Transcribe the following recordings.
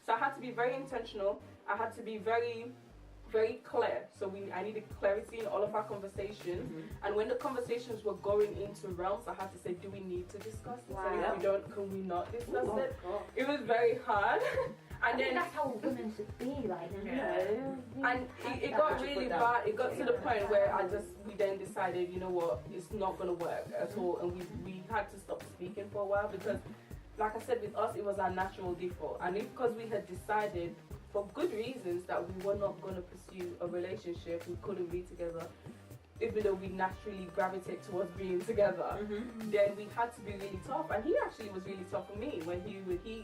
So I had to be very intentional. I had to be very clear. So I needed clarity in all of our conversations. And when the conversations were going into realms, I had to say, do we need to discuss this? And if we don't, can we not discuss it? God. It was very hard. And then that's how women should be, like, you know. And it got really bad. It got to the point where we then decided, you know what, it's not going to work at all. And we had to stop speaking for a while because, like I said, with us, it was our natural default. And because we had decided, for good reasons, that we were not going to pursue a relationship, we couldn't be together, even though we naturally gravitate towards being together, then we had to be really tough. And he actually was really tough for me when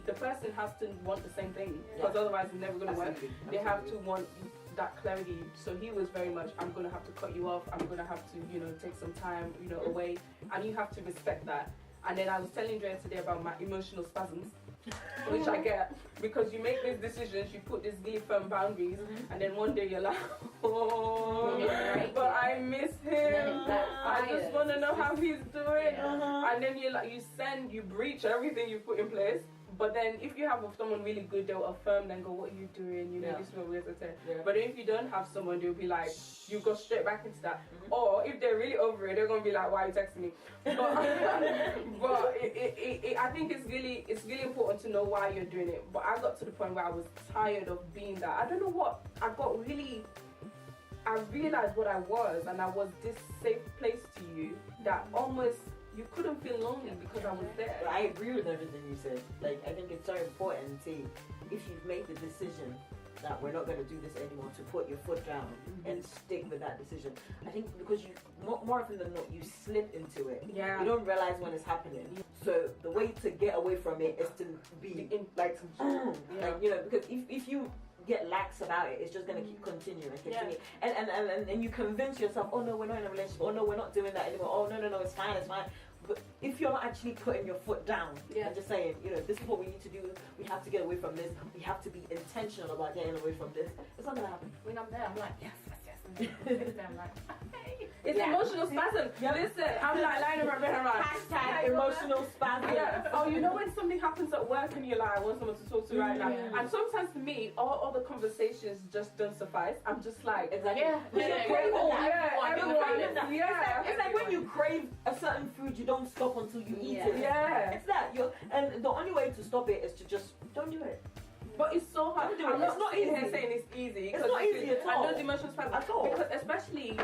the person has to want the same thing, because otherwise it's never going to work. They have to want that clarity. So he was very much, I'm going to have to cut you off, I'm going to have to, take some time, away, and you have to respect that. And then I was telling Drea today about my emotional spasms, which I get because you make these decisions, you put these really firm boundaries, and then one day you're like, oh, but I miss him. I just want to know how he's doing. And then you breach everything you put in place. But then if you have someone really good, they'll affirm and go, what are you doing? This is what we're going to say. But if you don't have someone, they'll be like, you go straight back into that. Or if they're really over it, they're going to be like, why are you texting me? But I think it's really important to know why you're doing it. But I got to the point where I was tired of being that. I don't know what, I realized what I was, and I was this safe place to you that almost you couldn't feel lonely because I was there. I agree with everything you said. Like, I think it's so important to, if you've made the decision that we're not going to do this anymore, to put your foot down and stick with that decision. I think because you, more often than not, you slip into it. You don't realize when it's happening. So the way to get away from it is to be because if you get lax about it, it's just going to keep continuing and continue. And you convince yourself, oh no, we're not in a relationship, oh no, we're not doing that anymore, oh no, it's fine. But if you're not actually putting your foot down and just saying, this is what we need to do, we have to get away from this, we have to be intentional about getting away from this, it's not going to happen. When I'm there, I'm like, yes. I'm like, hey. It's emotional spasm. Listen, I'm like lying in my bed, I'm like, hashtag emotional spasm. Oh, when something happens at work and you're like, I want someone to talk to right now. And sometimes for me, all the conversations just don't suffice. I'm just like, It's like when you crave a certain food, you don't stop until you eat it. It's that. And the only way to stop it is to just don't do it. But it's so hard. I'm not in here saying it's easy. It's not easy at all. And those emotional spasms at all. Because especially,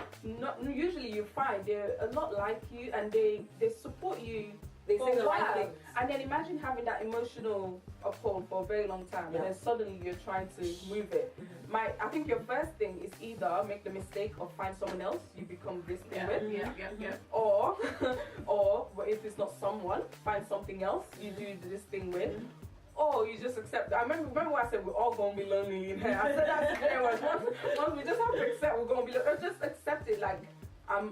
usually you find they're a lot like you, and they support you. They say the right things. And then imagine having that emotional uphold for a very long time, and then suddenly you're trying to move it. I think your first thing is either make the mistake of find someone else you become this thing with, or if it's not someone, find something else you do this thing with. Or you just accept that. I remember when I said we're all going to be lonely in here. I said that to everyone. Once we just have to accept we're going to be lonely. Just accept it like, I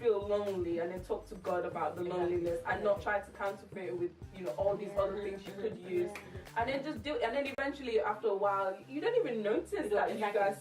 feel lonely, and then talk to God about the loneliness and not try to counterfeit it with all these other things you could use, and then just do it. And then eventually after a while you don't even notice that you guys